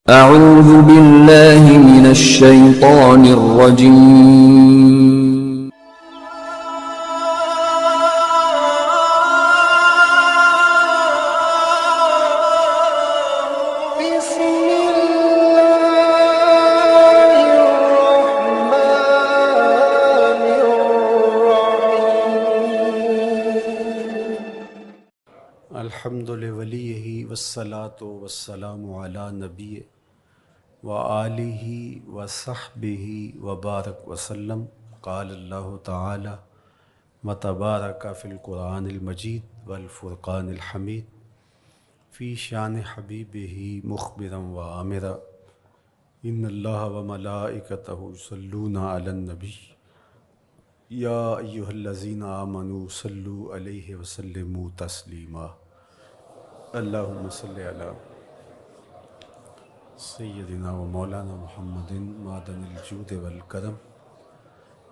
أعوذ بالله من الشيطان الرجيم بسم الله الرحمن الرحيم الحمد لوليه والصلاة والسلام على نبيه وآلہ وصحبہ وبارک وسلم. قال اللہ تعالی وتبارک فی القرآن المجید والفرقان الحمید فی شان حبیبہ مخبرا وآمرا ان اللہ وملائکتہ یصلون علی النبی یا ایہا الذین آمنوا صلوا علیہ وسلموا تسلیما. اللہم صلی علی سیدنا و مولانا محمد معدن الجود والکرم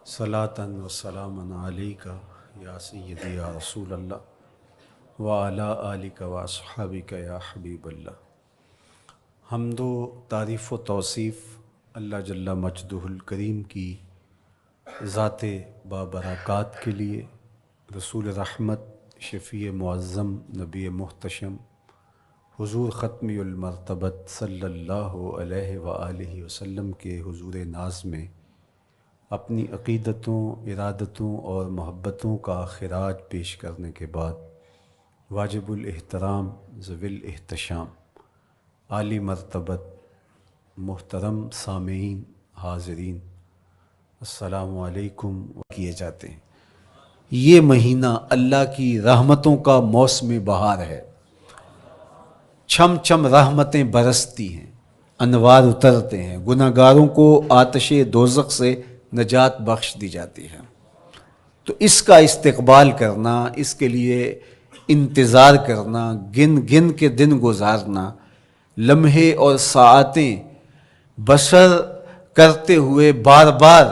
صلاۃ و سلاما علیک یا سیدی یا رسول اللہ وعلی آلک و اصحابک یا حبیب اللہ. حمد و تعریف و توصیف اللہ جل مجدہ الکریم کی ذات بابرکات کے لیے، رسول رحمت، شفیع معظم، نبی محتشم، حضور ختمی المرتبت صلی اللہ علیہ وآلہ وسلم کے حضور ناز میں اپنی عقیدتوں، ارادتوں اور محبتوں کا خراج پیش کرنے کے بعد واجب الاحترام، ذوی الاحتشام، عالی مرتبت، محترم سامعین، حاضرین، السلام علیکم کیے جاتے ہیں. یہ مہینہ اللہ کی رحمتوں کا موسم بہار ہے. چھم چھم رحمتیں برستی ہیں، انوار اترتے ہیں، گناہگاروں کو آتش دوزخ سے نجات بخش دی جاتی ہے. تو اس کا استقبال کرنا، اس کے لیے انتظار کرنا، گن گن کے دن گزارنا، لمحے اور ساعتیں بسر کرتے ہوئے بار بار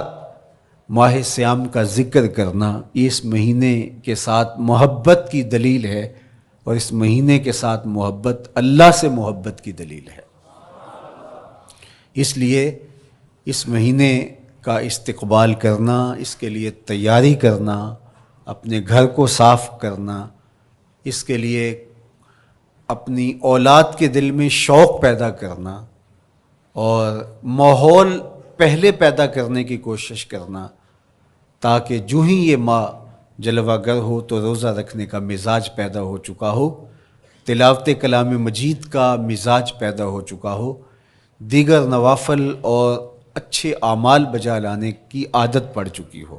ماہ سیام کا ذکر کرنا، اس مہینے کے ساتھ محبت کی دلیل ہے، اور اس مہینے کے ساتھ محبت اللہ سے محبت کی دلیل ہے. اس لیے اس مہینے کا استقبال کرنا، اس کے لیے تیاری کرنا، اپنے گھر کو صاف کرنا، اس کے لیے اپنی اولاد کے دل میں شوق پیدا کرنا اور ماحول پہلے پیدا کرنے کی کوشش کرنا، تاکہ جو ہی یہ ماہ جلوہ گر ہو تو روزہ رکھنے کا مزاج پیدا ہو چکا ہو، تلاوت کلام مجید کا مزاج پیدا ہو چکا ہو، دیگر نوافل اور اچھے اعمال بجا لانے کی عادت پڑ چکی ہو.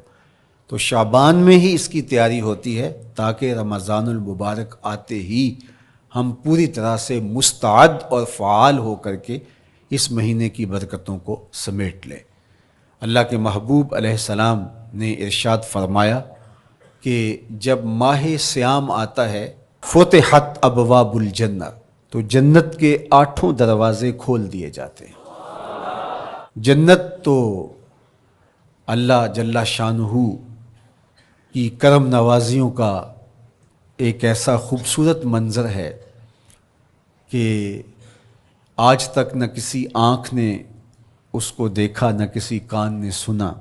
تو شعبان میں ہی اس کی تیاری ہوتی ہے تاکہ رمضان المبارک آتے ہی ہم پوری طرح سے مستعد اور فعال ہو کر کے اس مہینے کی برکتوں کو سمیٹ لیں. اللہ کے محبوب علیہ السلام نے ارشاد فرمایا کہ جب ماہ سیام آتا ہے فتحت ابواب الجنہ، تو جنت کے 8 دروازے کھول دیے جاتے ہیں. جنت تو اللہ جل شانہ کی کرم نوازیوں کا ایک ایسا خوبصورت منظر ہے کہ آج تک نہ کسی آنکھ نے اس کو دیکھا، نہ کسی کان نے سنا،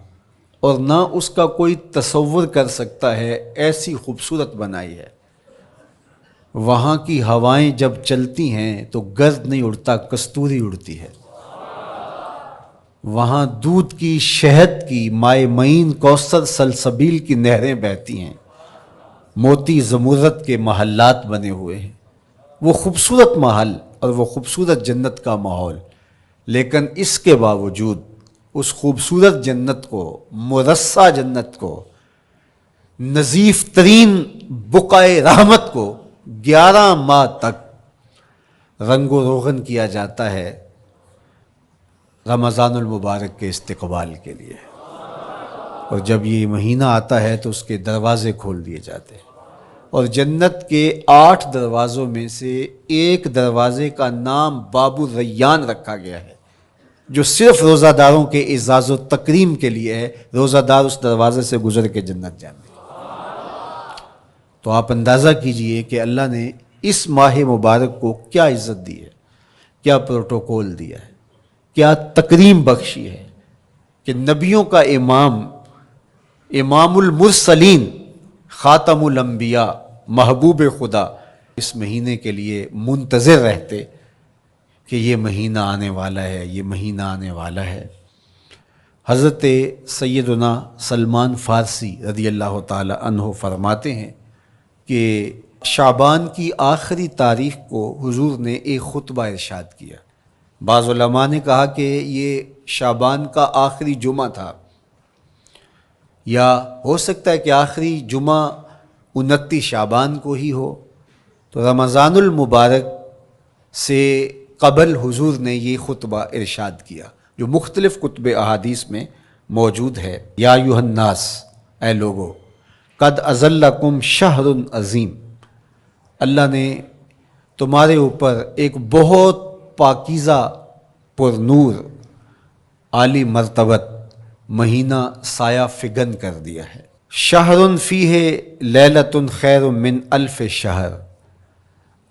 اور نہ اس کا کوئی تصور کر سکتا ہے. ایسی خوبصورت بنائی ہے. وہاں کی ہوائیں جب چلتی ہیں تو گرد نہیں اڑتا، کستوری اڑتی ہے. وہاں دودھ کی، شہد کی، مائے معین، کوثر، سلسبیل کی نہریں بہتی ہیں. موتی زمرد کے محلات بنے ہوئے ہیں. وہ خوبصورت محل اور وہ خوبصورت جنت کا ماحول. لیکن اس کے باوجود اس خوبصورت جنت کو، مرصع جنت کو، نظیف ترین بقعۂ رحمت کو 11 ماہ تک رنگ و روغن کیا جاتا ہے رمضان المبارک کے استقبال کے لیے. اور جب یہ مہینہ آتا ہے تو اس کے دروازے کھول دیے جاتے ہیں، اور جنت کے 8 دروازوں میں سے ایک دروازے کا نام باب الریان رکھا گیا ہے، جو صرف روزہ داروں کے اعزاز و تکریم کے لیے ہے. روزہ دار اس دروازے سے گزر کے جنت جاتے ہیں. تو آپ اندازہ کیجئے کہ اللہ نے اس ماہ مبارک کو کیا عزت دی ہے، کیا پروٹوکول دیا ہے، کیا تکریم بخشی ہے کہ نبیوں کا امام المرسلین، خاتم الانبیاء، محبوب خدا اس مہینے کے لیے منتظر رہتے کہ یہ مہینہ آنے والا ہے، یہ مہینہ آنے والا ہے. حضرت سیدنا سلمان فارسی رضی اللہ تعالی عنہ فرماتے ہیں کہ شعبان کی آخری تاریخ کو حضور نے ایک خطبہ ارشاد کیا. بعض علماء نے کہا کہ یہ شعبان کا آخری جمعہ تھا، یا ہو سکتا ہے کہ آخری جمعہ 29 شعبان کو ہی ہو. تو رمضان المبارک سے قبل حضور نے یہ خطبہ ارشاد کیا جو مختلف کتب احادیث میں موجود ہے. یا ایھا الناس، اے لوگو، قد اظلکم شہر عظیم، اللہ نے تمہارے اوپر ایک بہت پاکیزہ، پر نور، عالی مرتبت مہینہ سایہ فگن کر دیا ہے. شہر فیہ لیلۃ خیر من الف شہر،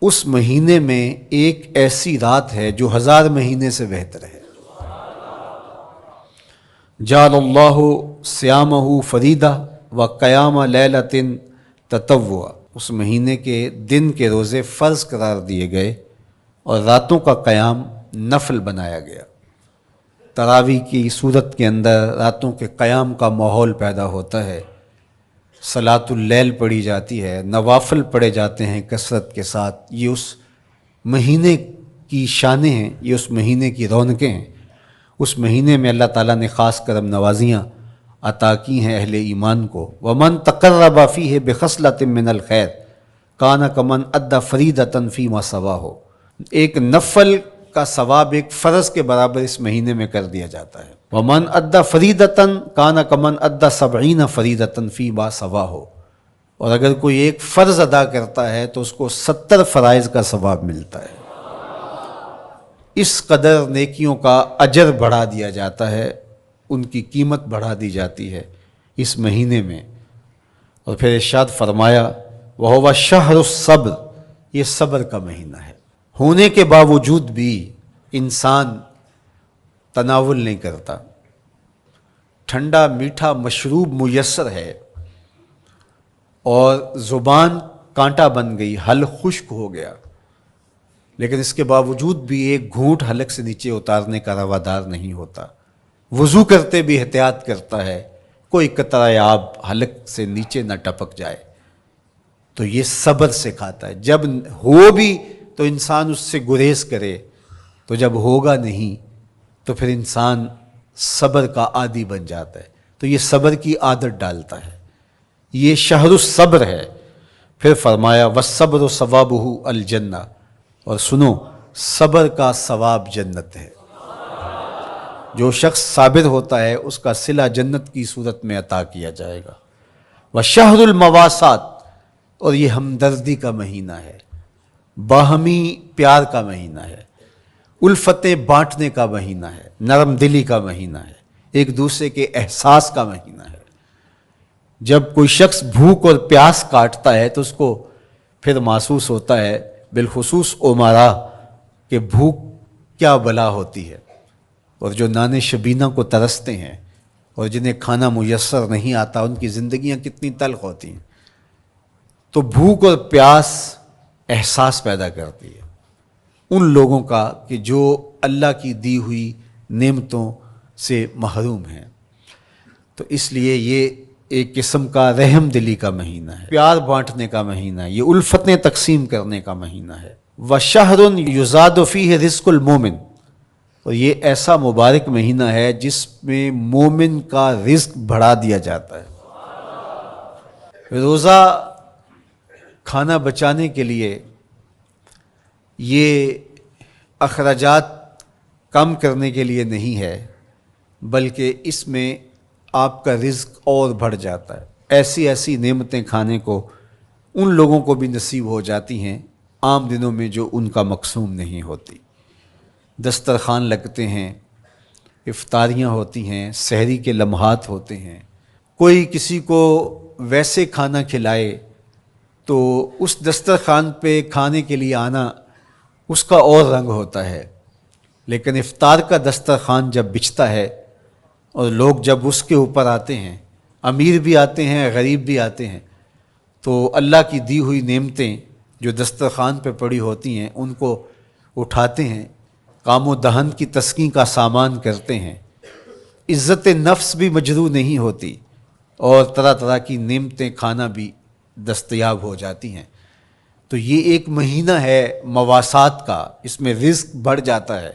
اس مہینے میں ایک ایسی رات ہے جو 1000 مہینے سے بہتر ہے. جعل اللہ صیامہ فریدہ و قیام لیلۃ تطوع، اس مہینے کے دن کے روزے فرض قرار دیے گئے اور راتوں کا قیام نفل بنایا گیا. تراویح کی صورت کے اندر راتوں کے قیام کا ماحول پیدا ہوتا ہے، صلاۃ اللیل پڑھی جاتی ہے، نوافل پڑھے جاتے ہیں کثرت کے ساتھ. یہ اس مہینے کی شانیں ہیں، یہ اس مہینے کی رونقیں ہیں. اس مہینے میں اللہ تعالیٰ نے خاص کرم نوازیاں عطا کی ہیں اہل ایمان کو. ومن تقرب فیہ بخصلۃ من الخیر کان کمن ادی فریضۃ فیما سواہ، ایک نفل کا ثواب ایک فرض کے برابر اس مہینے میں کر دیا جاتا ہے. ومن ادی فریضۃ کان کمن ادی 70 فریضۃ فیما سواہ، اور اگر کوئی ایک فرض ادا کرتا ہے تو اس کو 70 فرائض کا ثواب ملتا ہے. اس قدر نیکیوں کا اجر بڑھا دیا جاتا ہے، ان کی قیمت بڑھا دی جاتی ہے اس مہینے میں. اور پھر ارشاد فرمایا وَهُوَ شَهْرُ الصَّبْرِ، یہ صبر کا مہینہ ہے. ہونے کے باوجود بھی انسان تناول نہیں کرتا. ٹھنڈا میٹھا مشروب میسر ہے اور زبان کانٹا بن گئی، حلق خشک ہو گیا، لیکن اس کے باوجود بھی ایک گھونٹ حلق سے نیچے اتارنے کا روادار نہیں ہوتا. وضو کرتے بھی احتیاط کرتا ہے کوئی قطرہ آب حلق سے نیچے نہ ٹپک جائے. تو یہ صبر سکھاتا ہے. جب ہو بھی تو انسان اس سے گریز کرے، تو جب ہوگا نہیں تو پھر انسان صبر کا عادی بن جاتا ہے. تو یہ صبر کی عادت ڈالتا ہے. یہ شہر الصبر ہے. پھر فرمایا والصبر ثوابہ الجنہ، اور سنو صبر کا ثواب جنت ہے. جو شخص صابر ہوتا ہے اس کا صلہ جنت کی صورت میں عطا کیا جائے گا. وشہر المواسات، اور یہ ہمدردی کا مہینہ ہے، باہمی پیار کا مہینہ ہے، الفتیں بانٹنے کا مہینہ ہے، نرم دلی کا مہینہ ہے، ایک دوسرے کے احساس کا مہینہ ہے. جب کوئی شخص بھوک اور پیاس کاٹتا ہے تو اس کو پھر محسوس ہوتا ہے، بالخصوص امراء، کہ بھوک کیا بلا ہوتی ہے. اور جو نان شبینہ کو ترستے ہیں اور جنہیں کھانا میسر نہیں آتا، ان کی زندگیاں کتنی تلخ ہوتی ہیں. تو بھوک اور پیاس احساس پیدا کرتی ہے ان لوگوں کا کہ جو اللہ کی دی ہوئی نعمتوں سے محروم ہیں. تو اس لیے یہ ایک قسم کا رحم دلی کا مہینہ ہے، پیار بانٹنے کا مہینہ ہے، یہ الفتیں تقسیم کرنے کا مہینہ ہے. وَشَهْرٌ يُزَادُ فِيهِ رِزْقُ الْمُؤْمِنِ، تو یہ ایسا مبارک مہینہ ہے جس میں مومن کا رزق بڑھا دیا جاتا ہے۔ روزہ کھانا بچانے کے لیے، یہ اخراجات کم کرنے کے لیے نہیں ہے، بلکہ اس میں آپ کا رزق اور بڑھ جاتا ہے۔ ایسی ایسی نعمتیں کھانے کو ان لوگوں کو بھی نصیب ہو جاتی ہیں عام دنوں میں جو ان کا مقصوم نہیں ہوتی۔ دسترخوان لگتے ہیں، افطاریاں ہوتی ہیں، سحری کے لمحات ہوتے ہیں، کوئی کسی کو ویسے کھانا کھلائے تو اس دسترخوان پہ کھانے کے لیے آنا اس کا اور رنگ ہوتا ہے، لیکن افطار کا دسترخوان جب بچھتا ہے اور لوگ جب اس کے اوپر آتے ہیں، امیر بھی آتے ہیں، غریب بھی آتے ہیں، تو اللہ کی دی ہوئی نعمتیں جو دسترخوان پہ پڑی ہوتی ہیں ان کو اٹھاتے ہیں، کام و دہن کی تسکین کا سامان کرتے ہیں، عزت نفس بھی مجروح نہیں ہوتی اور طرح طرح کی نعمتیں کھانا بھی دستیاب ہو جاتی ہیں۔ تو یہ ایک مہینہ ہے مواسات کا، اس میں رزق بڑھ جاتا ہے،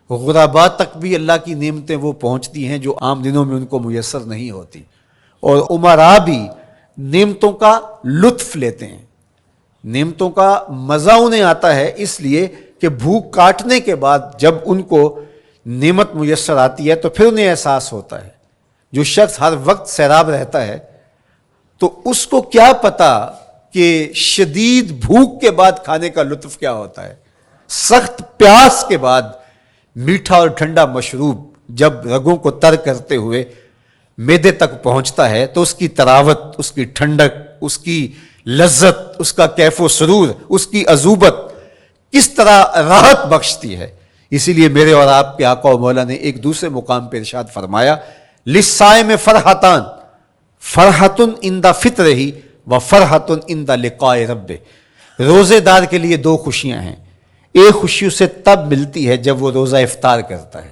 غرباء تک بھی اللہ کی نعمتیں وہ پہنچتی ہیں جو عام دنوں میں ان کو میسر نہیں ہوتی، اور امراء بھی نعمتوں کا لطف لیتے ہیں، نعمتوں کا مزہ انہیں آتا ہے، اس لیے کہ بھوک کاٹنے کے بعد جب ان کو نعمت میسر آتی ہے تو پھر انہیں احساس ہوتا ہے۔ جو شخص ہر وقت سیراب رہتا ہے تو اس کو کیا پتا کہ شدید بھوک کے بعد کھانے کا لطف کیا ہوتا ہے۔ سخت پیاس کے بعد میٹھا اور ٹھنڈا مشروب جب رگوں کو تر کرتے ہوئے معدے تک پہنچتا ہے تو اس کی تراوت، اس کی ٹھنڈک، اس کی لذت، اس کا کیف و سرور، اس کی عذوبت کس طرح راحت بخشتی ہے۔ اسی لیے میرے اور آپ کے آقا و مولا نے ایک دوسرے مقام پہ ارشاد فرمایا، للصائم فرحتان، فرحۃ عند فطرہ و فرحۃ عند لقاء ربہ۔ روزے دار کے لیے دو خوشیاں ہیں، ایک خوشی اسے تب ملتی ہے جب وہ روزہ افطار کرتا ہے،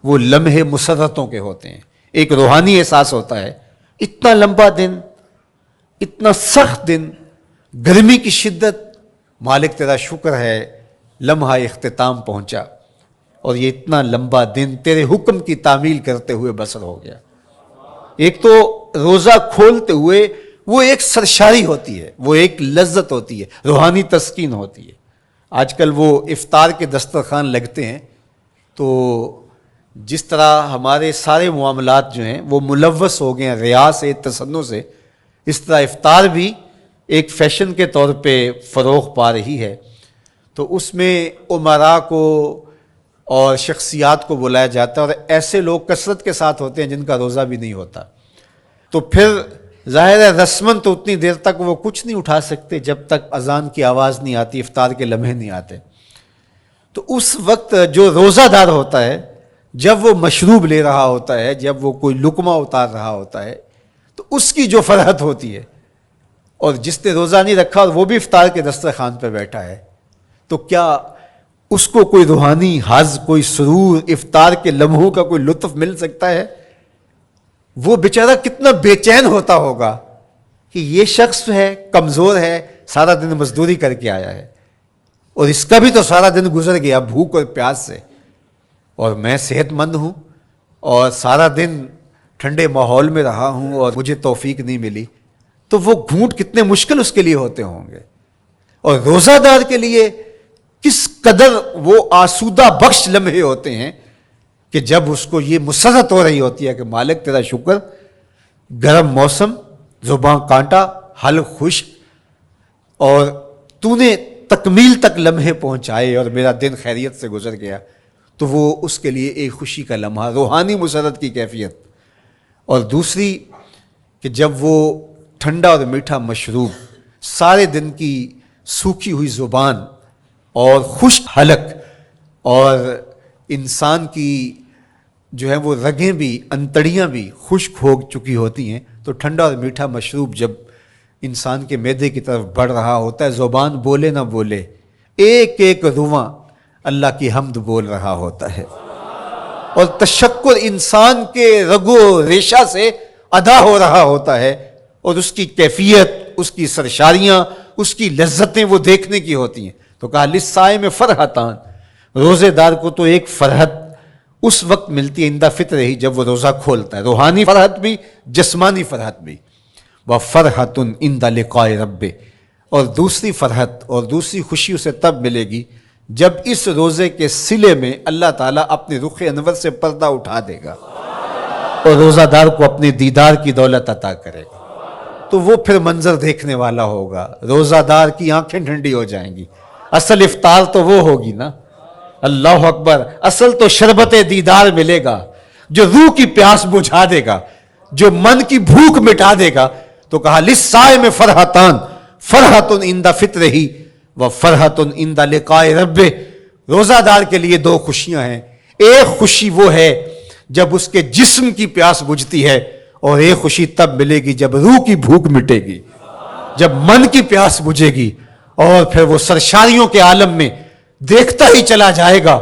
وہ لمحے مسرتوں کے ہوتے ہیں، ایک روحانی احساس ہوتا ہے، اتنا لمبا دن، اتنا سخت دن، گرمی کی شدت، مالک تیرا شکر ہے لمحہ اختتام پہنچا اور یہ اتنا لمبا دن تیرے حکم کی تعمیل کرتے ہوئے بسر ہو گیا۔ ایک تو روزہ کھولتے ہوئے وہ ایک سرشاری ہوتی ہے، وہ ایک لذت ہوتی ہے، روحانی تسکین ہوتی ہے۔ آج کل وہ افطار کے دسترخوان لگتے ہیں تو جس طرح ہمارے سارے معاملات جو ہیں وہ ملوث ہو گئے ہیں ریا سے، تصنع سے، اس طرح افطار بھی ایک فیشن کے طور پہ فروغ پا رہی ہے۔ تو اس میں امراء کو اور شخصیات کو بلایا جاتا ہے اور ایسے لوگ کثرت کے ساتھ ہوتے ہیں جن کا روزہ بھی نہیں ہوتا، تو پھر ظاہر ہے رسماً تو اتنی دیر تک وہ کچھ نہیں اٹھا سکتے جب تک اذان کی آواز نہیں آتی، افطار کے لمحے نہیں آتے۔ تو اس وقت جو روزہ دار ہوتا ہے جب وہ مشروب لے رہا ہوتا ہے، جب وہ کوئی لقمہ اتار رہا ہوتا ہے، تو اس کی جو فرحت ہوتی ہے، اور جس نے روزہ نہیں رکھا اور وہ بھی افطار کے دسترخوان پہ بیٹھا ہے، تو کیا اس کو کوئی روحانی حظ، کوئی سرور، افطار کے لمحوں کا کوئی لطف مل سکتا ہے؟ وہ بیچارہ کتنا بے چین ہوتا ہوگا کہ یہ شخص ہے کمزور ہے، سارا دن مزدوری کر کے آیا ہے اور اس کا بھی تو سارا دن گزر گیا بھوک اور پیاس سے، اور میں صحت مند ہوں اور سارا دن ٹھنڈے ماحول میں رہا ہوں اور مجھے توفیق نہیں ملی، تو وہ گھونٹ کتنے مشکل اس کے لیے ہوتے ہوں گے۔ اور روزہ دار کے لیے کس قدر وہ آسودہ بخش لمحے ہوتے ہیں کہ جب اس کو یہ مسرت ہو رہی ہوتی ہے کہ مالک تیرا شکر، گرم موسم، زباں کانٹا، حلق خشک، اور تو نے تکمیل تک لمحے پہنچائے اور میرا دن خیریت سے گزر گیا، تو وہ اس کے لیے ایک خوشی کا لمحہ، روحانی مسرت کی کیفیت۔ اور دوسری کہ جب وہ ٹھنڈا اور میٹھا مشروب، سارے دن کی سوکھی ہوئی زبان اور خشک حلق، اور انسان کی جو ہے وہ رگیں بھی، انتڑیاں بھی خشک ہو چکی ہوتی ہیں، تو ٹھنڈا اور میٹھا مشروب جب انسان کے معدے کی طرف بڑھ رہا ہوتا ہے، زبان بولے نہ بولے، ایک ایک رواں اللہ کی حمد بول رہا ہوتا ہے، اور تشکر انسان کے رگو ریشہ سے ادا ہو رہا ہوتا ہے، اور اس کی کیفیت، اس کی سرشاریاں، اس کی لذتیں وہ دیکھنے کی ہوتی ہیں۔ تو کہا للصائم فرحتان، روزے دار کو تو ایک فرحت اس وقت ملتی ہے عند فطر ہی، جب وہ روزہ کھولتا ہے، روحانی فرحت بھی جسمانی فرحت بھی، وَفَرْحَةٌ عِنْدَ لِقَاءِ رَبِّهِ، اور دوسری فرحت اور دوسری خوشی اسے تب ملے گی جب اس روزے کے صلے میں اللہ تعالیٰ اپنے رخ انور سے پردہ اٹھا دے گا اور روزہ دار کو اپنے دیدار کی دولت عطا کرے گا، تو وہ پھر منظر دیکھنے والا ہوگا، روزہ دار کی آنکھیں ٹھنڈی ہو جائیں گی۔ اصل افطار تو وہ ہوگی نا، اللہ اکبر، اصل تو شربت دیدار ملے گا جو روح کی پیاس بجھا دے گا، جو من کی بھوک مٹا دے گا۔ تو کہا للصائم فرحتان، فرحت عند فطرہ و فرحت عند لقاء ربہ، روزہ دار کے لیے دو خوشیاں ہیں، ایک خوشی وہ ہے جب اس کے جسم کی پیاس بجھتی ہے، اور ایک خوشی تب ملے گی جب روح کی بھوک مٹے گی، جب من کی پیاس بجھے گی، اور پھر وہ سرشاریوں کے عالم میں دیکھتا ہی چلا جائے گا،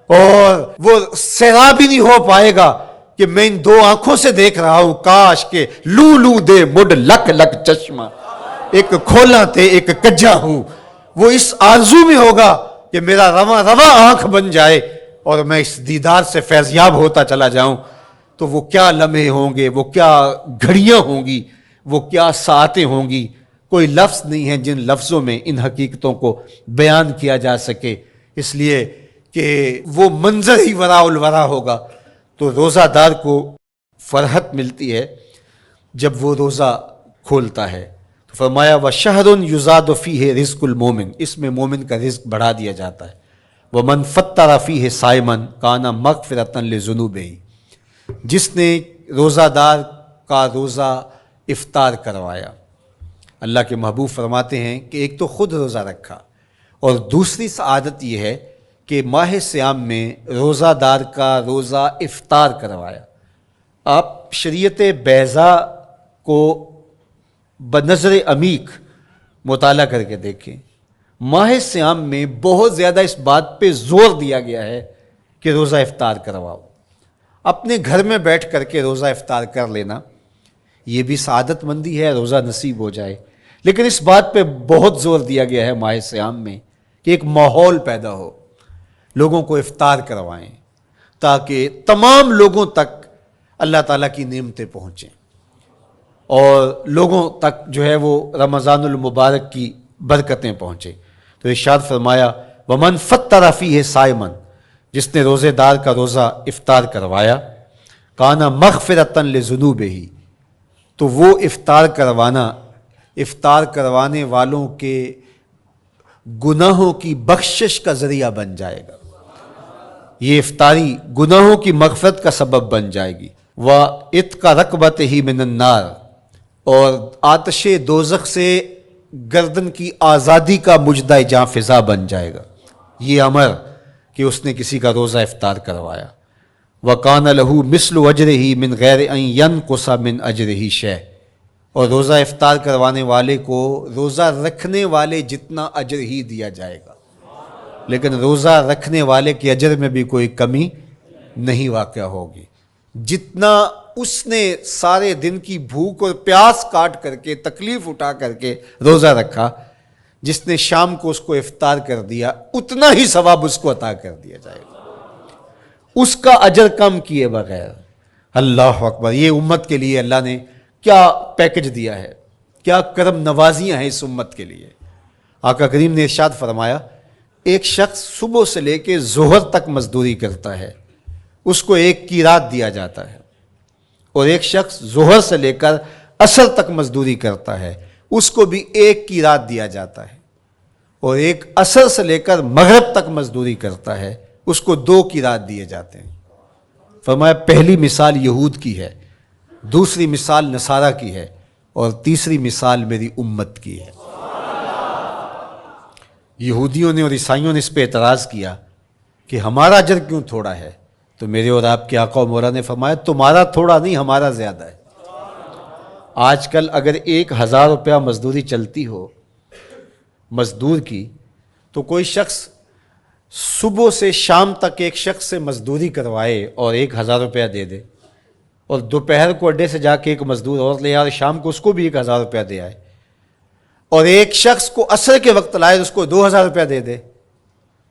اور وہ سیراب ہی نہیں ہو پائے گا کہ میں ان دو آنکھوں سے دیکھ رہا ہوں، کاش کہ لو لو دے مڈ لک لک چشمہ، ایک کھولا تے ایک کجا ہوں۔ وہ اس آرزو میں ہوگا کہ میرا رواں رواں آنکھ بن جائے اور میں اس دیدار سے فیضیاب ہوتا چلا جاؤں۔ تو وہ کیا لمحے ہوں گے، وہ کیا گھڑیاں ہوں گی، وہ کیا ساعتیں ہوں گی، کوئی لفظ نہیں ہے جن لفظوں میں ان حقیقتوں کو بیان کیا جا سکے، اس لیے کہ وہ منظر ہی وراء الورا ہوگا۔ تو روزہ دار کو فرحت ملتی ہے جب وہ روزہ کھولتا ہے، تو فرمایا وَشَهْرٌ يُزَادُ فِيهِ رِزْقُ الْمُؤْمِنِ، اس میں مومن کا رزق بڑھا دیا جاتا ہے۔ وَمَنْ فَطَّرَ فِيهِ صَائِمًا كَانَ مَغْفِرَةً لِذُنُوبِهِ، جس نے روزہ دار کا روزہ افطار کروایا، اللہ کے محبوب فرماتے ہیں کہ ایک تو خود روزہ رکھا، اور دوسری سعادت یہ ہے کہ ماہ سیام میں روزہ دار کا روزہ افطار کروایا۔ آپ شریعت بیضاء کو بنظر عمیق مطالعہ کر کے دیکھیں، ماہ سیام میں بہت زیادہ اس بات پہ زور دیا گیا ہے کہ روزہ افطار کرواؤ۔ اپنے گھر میں بیٹھ کر کے روزہ افطار کر لینا یہ بھی سعادت مندی ہے، روزہ نصیب ہو جائے، لیکن اس بات پہ بہت زور دیا گیا ہے ماہ سیام میں کہ ایک ماحول پیدا ہو، لوگوں کو افطار کروائیں تاکہ تمام لوگوں تک اللہ تعالیٰ کی نعمتیں پہنچیں، اور لوگوں تک جو ہے وہ رمضان المبارک کی برکتیں پہنچیں۔ تو ارشاد فرمایا وَمَنْ فَطَّرَ فِيهِ صَائِمًا، جس نے روزے دار کا روزہ افطار کروایا، کَانَ مَغْفِرَةً لِذُنُوبِهِ، تو وہ افطار کروانے والوں کے گناہوں کی بخشش کا ذریعہ بن جائے گا، یہ افطاری گناہوں کی مغفرت کا سبب بن جائے گی۔ وَعِتْقَ رَقْبَتِهِ مِنَ النَّارِ، اور آتش دوزخ سے گردن کی آزادی کا مجدہ جاں فضا بن جائے گا یہ امر کہ اس نے کسی کا روزہ افطار کروایا۔ وَقَانَ لَهُ مِثْلُ أَجْرِهِ مِنْ غَيْرِ أَنْ يَنْقُصَ مِنْ أَجْرِهِ شَيْءٌ، اور روزہ افطار کروانے والے کو روزہ رکھنے والے جتنا اجر ہی دیا جائے گا، لیکن روزہ رکھنے والے کے اجر میں بھی کوئی کمی نہیں واقع ہوگی۔ جتنا اس نے سارے دن کی بھوک اور پیاس کاٹ کر کے تکلیف اٹھا کر کے روزہ رکھا، جس نے شام کو اس کو افطار کر دیا اتنا ہی ثواب اس کو عطا کر دیا جائے گا، اس کا اجر کم کیے بغیر۔ اللہ اکبر، یہ امت کے لیے اللہ نے کیا پیکج دیا ہے، کیا کرم نوازیاں ہیں اس امت کے لیے۔ آقا کریم نے ارشاد فرمایا ایک شخص صبح سے لے کے ظہر تک مزدوری کرتا ہے، اس کو ایک قیراط دیا جاتا ہے، اور ایک شخص ظہر سے لے کر عصر تک مزدوری کرتا ہے، اس کو بھی ایک قیراط دیا جاتا ہے، اور ایک عصر سے لے کر مغرب تک مزدوری کرتا ہے، اس کو 2 قیراط دیے جاتے ہیں۔ فرمایا پہلی مثال یہود کی ہے، دوسری مثال نصارہ کی ہے، اور تیسری مثال میری امت کی ہے۔ یہودیوں نے اور عیسائیوں نے اس پہ اعتراض کیا کہ ہمارا اجر کیوں تھوڑا ہے، تو میرے اور آپ کے آقا و مولا نے فرمایا تمہارا تھوڑا نہیں، ہمارا زیادہ ہے۔ آج کل اگر 1000 روپیہ مزدوری چلتی ہو مزدور کی، تو کوئی شخص صبح سے شام تک ایک شخص سے مزدوری کروائے اور 1000 روپیہ دے دے، اور دوپہر کو اڈے سے جا کے ایک مزدور اور لے آئے، شام کو اس کو بھی 1000 روپیہ دے آئے، اور ایک شخص کو عصر کے وقت لائے اس کو 2000 روپیہ دے دے،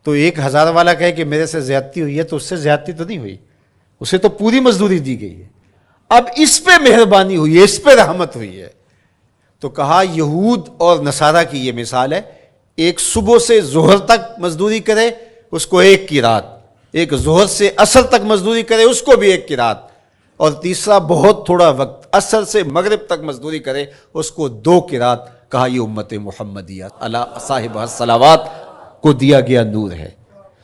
تو 1000 والا کہے کہ میرے سے زیادتی ہوئی ہے تو اس سے زیادتی تو نہیں ہوئی، اسے تو پوری مزدوری دی گئی ہے، اب اس پہ مہربانی ہوئی ہے، اس پہ رحمت ہوئی ہے۔ تو کہا یہود اور نصارہ کی یہ مثال ہے، ایک صبح سے ظہر تک مزدوری کرے اس کو 1 قیراط، ایک ظہر سے عصر تک مزدوری کرے اس کو بھی 1 قیراط، اور تیسرا بہت تھوڑا وقت عصر سے مغرب تک مزدوری کرے اس کو 2 قیراط۔ کہا یہ امت محمدیہ علی صاحب الصلوات کو دیا گیا نور ہے۔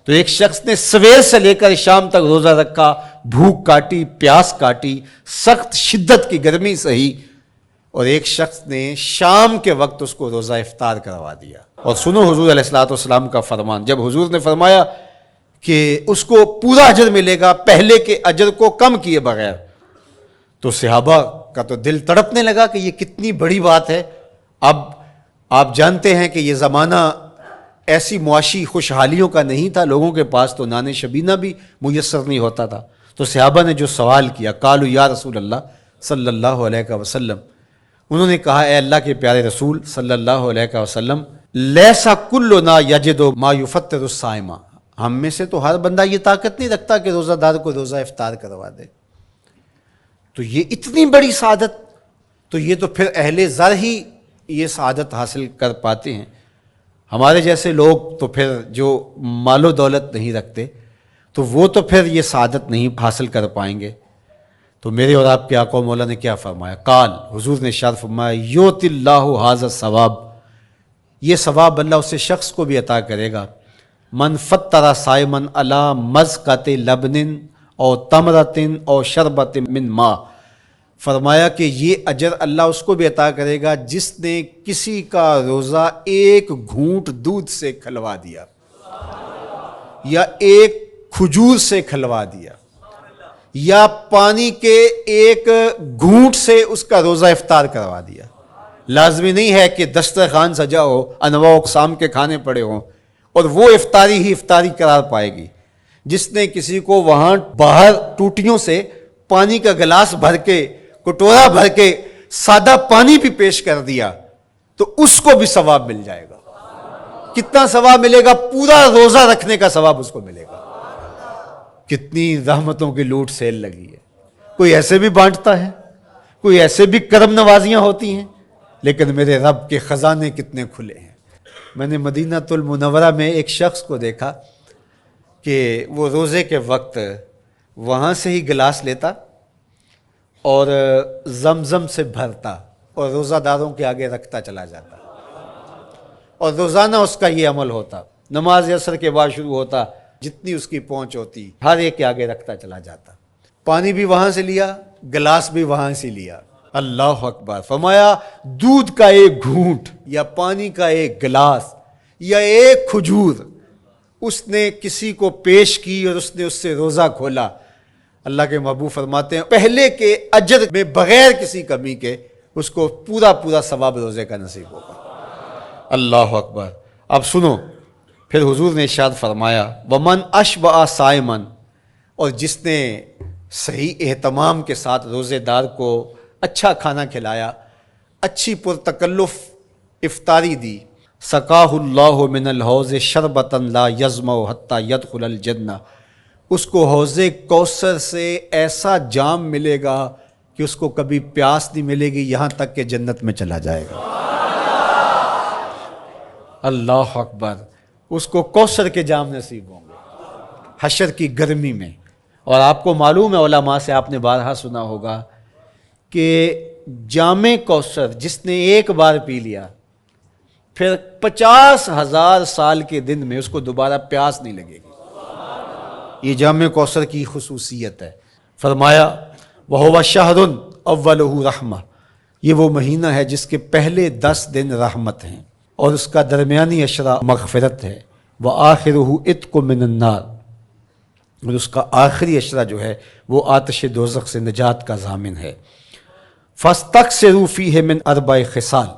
تو ایک شخص نے سویر سے لے کر شام تک روزہ رکھا، بھوک کاٹی، پیاس کاٹی، سخت شدت کی گرمی سہی، اور ایک شخص نے شام کے وقت اس کو روزہ افطار کروا دیا۔ اور سنو حضور علیہ الصلوۃ والسلام کا فرمان، جب حضور نے فرمایا کہ اس کو پورا اجر ملے گا پہلے کے اجر کو کم کیے بغیر، تو صحابہ کا تو دل تڑپنے لگا کہ یہ کتنی بڑی بات ہے۔ اب آپ جانتے ہیں کہ یہ زمانہ ایسی معاشی خوشحالیوں کا نہیں تھا، لوگوں کے پاس تو نان شبینہ بھی میسر نہیں ہوتا تھا۔ تو صحابہ نے جو سوال کیا، قالوا یا رسول اللہ صلی اللہ علیہ وسلم، انہوں نے کہا اے اللہ کے پیارے رسول صلی اللہ علیہ وسلم، لیسا کلنا یجد ما یفطر الصائم، ہم میں سے تو ہر بندہ یہ طاقت نہیں رکھتا کہ روزہ دار کو روزہ افطار کروا دے۔ تو یہ اتنی بڑی سعادت، تو یہ تو پھر اہل زر ہی یہ سعادت حاصل کر پاتے ہیں، ہمارے جیسے لوگ تو پھر جو مال و دولت نہیں رکھتے تو وہ تو پھر یہ سعادت نہیں حاصل کر پائیں گے۔ تو میرے اور آپ کے آقا و مولا نے کیا فرمایا؟ قال، حضور نے ارشاد فرمایا یؤتی اللہ ھذا الثواب، یہ ثواب اللہ اسے شخص کو بھی عطا کرے گا، من فطر صائما علی مزقۃ لبن او تمرۃ او شربۃ من ماء، فرمایا کہ یہ اجر اللہ اس کو بھی عطا کرے گا جس نے کسی کا روزہ 1 گھونٹ دودھ سے کھلوا دیا، یا 1 کھجور سے کھلوا دیا، یا پانی کے 1 گھونٹ سے اس کا روزہ افطار کروا دیا۔ لازمی نہیں ہے کہ دسترخوان سجا ہو، انواع اقسام کے کھانے پڑے ہوں اور وہ افطاری ہی افطاری قرار پائے گی۔ جس نے کسی کو وہاں باہر ٹوٹیوں سے پانی کا گلاس بھر کے، کٹورا بھر کے سادہ پانی بھی پیش کر دیا تو اس کو بھی ثواب مل جائے گا۔ کتنا ثواب ملے گا؟ پورا روزہ رکھنے کا ثواب اس کو ملے گا۔ کتنی رحمتوں کی لوٹ سیل لگی ہے، کوئی ایسے بھی بانٹتا ہے، کوئی ایسے بھی کرم نوازیاں ہوتی ہیں، لیکن میرے رب کے خزانے کتنے کھلے ہیں۔ میں نے مدینہ المنورہ میں ایک شخص کو دیکھا کہ وہ روزے کے وقت وہاں سے ہی گلاس لیتا اور زمزم سے بھرتا اور روزہ داروں کے آگے رکھتا چلا جاتا، اور روزانہ اس کا یہ عمل ہوتا، نماز عصر کے بعد شروع ہوتا، جتنی اس کی پہنچ ہوتی ہر ایک کے آگے رکھتا چلا جاتا، پانی بھی وہاں سے لیا، گلاس بھی وہاں سے لیا۔ اللہ اکبر، فرمایا دودھ کا 1 گھونٹ یا پانی کا 1 گلاس یا 1 کھجور اس نے کسی کو پیش کی اور اس نے اس سے روزہ کھولا، اللہ کے محبوب فرماتے ہیں پہلے کے اجر میں بغیر کسی کمی کے اس کو پورا ثواب روزے کا نصیب ہوگا۔ اللہ اکبر۔ اب سنو، پھر حضور نے ارشاد فرمایا ومن اشبع صائما، اور جس نے صحیح اہتمام کے ساتھ روزے دار کو اچھا کھانا کھلایا، اچھی پرتکلف افطاری دی، سقاہ اللہ من الحوض شربتا لا یظمأ حتی یدخل الجنہ، اس کو حوض کوثر سے ایسا جام ملے گا کہ اس کو کبھی پیاس نہیں ملے گی یہاں تک کہ جنت میں چلا جائے گا۔ اللہ اکبر، اس کو کوثر کے جام نصیب ہوں گے حشر کی گرمی میں۔ اور آپ کو معلوم ہے، علماء سے آپ نے بارہا سنا ہوگا کہ جام کوثر جس نے ایک بار پی لیا پھر 50,000 سال کے دن میں اس کو دوبارہ پیاس نہیں لگے گی۔ یہ جام کوثر کی خصوصیت ہے۔ فرمایا وَهُوَ شَهْرٌ أَوَّلُهُ رَحْمَةٌ، یہ وہ مہینہ ہے جس کے پہلے 10 دن رحمت ہیں اور اس کا درمیانی عشرہ مغفرت ہے، وَآخِرُهُ عِتْقٌ مِّنَ النَّارِ، اور اس کا آخری عشرہ جو ہے وہ آتش دوزخ سے نجات کا ضامن ہے۔ فَاسْتَكْثِرُوا فِيهِ مِنْ 4 خِصَالٍ،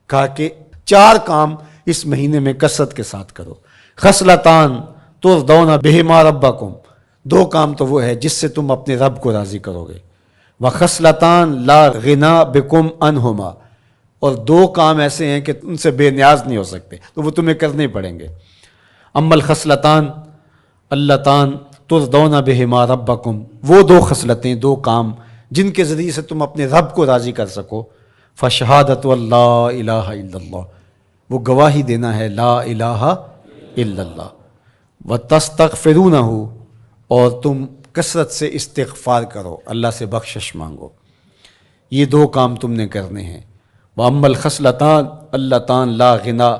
کہا کہ 4 کام اس مہینے میں کثرت کے ساتھ کرو۔ خصلتان ترضون بہما ربکم، 2 کام تو وہ ہے جس سے تم اپنے رب کو راضی کرو گے۔ وخصلتان لا غنا بکم عنہما، اور 2 کام ایسے ہیں کہ ان سے بے نیاز نہیں ہو سکتے تو وہ تمہیں کرنے پڑیں گے۔ اما الخصلتان اللتان ترضون بہما ربکم، وہ دو خصلتیں، دو کام جن کے ذریعے سے تم اپنے رب کو راضی کر سکو، فشہادت اللہ الہ الا اللہ، وہ گواہی دینا ہے لا الہ الا اللہ، وتستغفرونہ، اور تم کثرت سے استغفار کرو، اللہ سے بخشش مانگو، یہ دو کام تم نے کرنے ہیں۔ وَأَمَّا الْخَصْلَتَانِ اللَّتَانِ لَا غِنَىٰ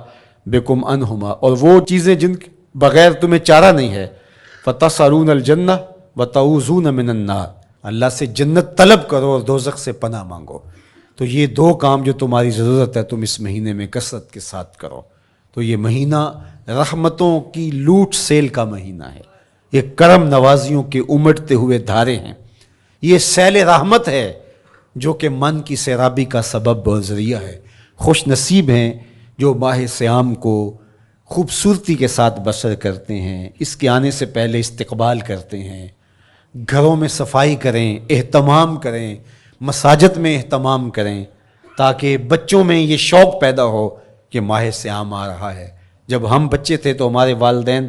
بِكُمْ عَنْهُمَا، اور وہ چیزیں جن کے بغیر تمہیں چارہ نہیں ہے، فَتَسْأَلُونَ الْجَنَّةَ وَتَعُوذُونَ مِنَ النَّارِ، اللہ سے جنت طلب کرو اور دوزخ سے پناہ مانگو۔ تو یہ دو کام جو تمہاری ضرورت ہے تم اس مہینے میں کثرت کے ساتھ کرو۔ تو یہ مہینہ رحمتوں کی لوٹ سیل کا مہینہ ہے، یہ کرم نوازیوں کے امٹتے ہوئے دھارے ہیں، یہ سیل رحمت ہے جو کہ من کی سیرابی کا سبب اور ذریعہ ہے۔ خوش نصیب ہیں جو ماہ صیام کو خوبصورتی کے ساتھ بسر کرتے ہیں، اس کے آنے سے پہلے استقبال کرتے ہیں، گھروں میں صفائی کریں، اہتمام کریں، مساجد میں اہتمام کریں، تاکہ بچوں میں یہ شوق پیدا ہو کہ ماہ صیام آ رہا ہے۔ جب ہم بچے تھے تو ہمارے والدین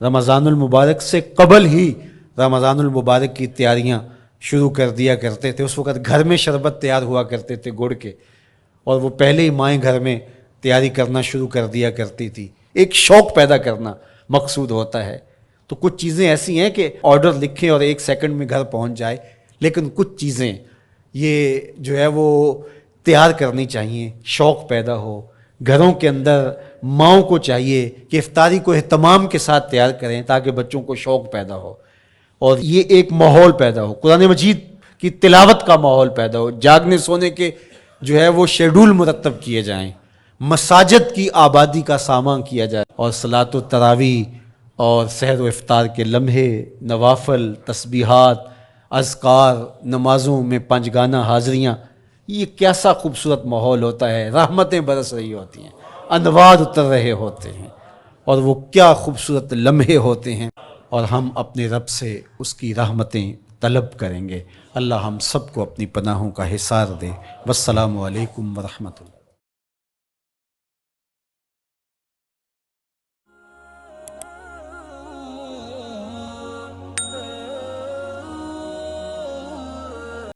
رمضان المبارک سے قبل ہی رمضان المبارک کی تیاریاں شروع کر دیا کرتے تھے۔ اس وقت گھر میں شربت تیار ہوا کرتے تھے گڑ کے، اور وہ پہلے ہی مائیں گھر میں تیاری کرنا شروع کر دیا کرتی تھی۔ ایک شوق پیدا کرنا مقصود ہوتا ہے۔ تو کچھ چیزیں ایسی ہیں کہ آرڈر لکھیں اور 1 سیکنڈ میں گھر پہنچ جائے، لیکن کچھ چیزیں یہ جو ہے وہ تیار کرنی چاہیے، شوق پیدا ہو۔ گھروں کے اندر ماؤں کو چاہیے کہ افطاری کو اہتمام کے ساتھ تیار کریں تاکہ بچوں کو شوق پیدا ہو، اور یہ ایک ماحول پیدا ہو، قرآن مجید کی تلاوت کا ماحول پیدا ہو، جاگنے سونے کے جو ہے وہ شیڈول مرتب کیے جائیں، مساجد کی آبادی کا سامان کیا جائے، اور صلاۃ و تراویح اور سحر و افطار کے لمحے، نوافل، تسبیحات، اذکار، نمازوں میں 5 گانہ حاضریاں، یہ کیسا خوبصورت ماحول ہوتا ہے، رحمتیں برس رہی ہوتی ہیں، انوار اتر رہے ہوتے ہیں، اور وہ کیا خوبصورت لمحے ہوتے ہیں، اور ہم اپنے رب سے اس کی رحمتیں طلب کریں گے۔ اللہ ہم سب کو اپنی پناہوں کا حصار دے۔ والسلام علیکم ورحمۃ اللہ۔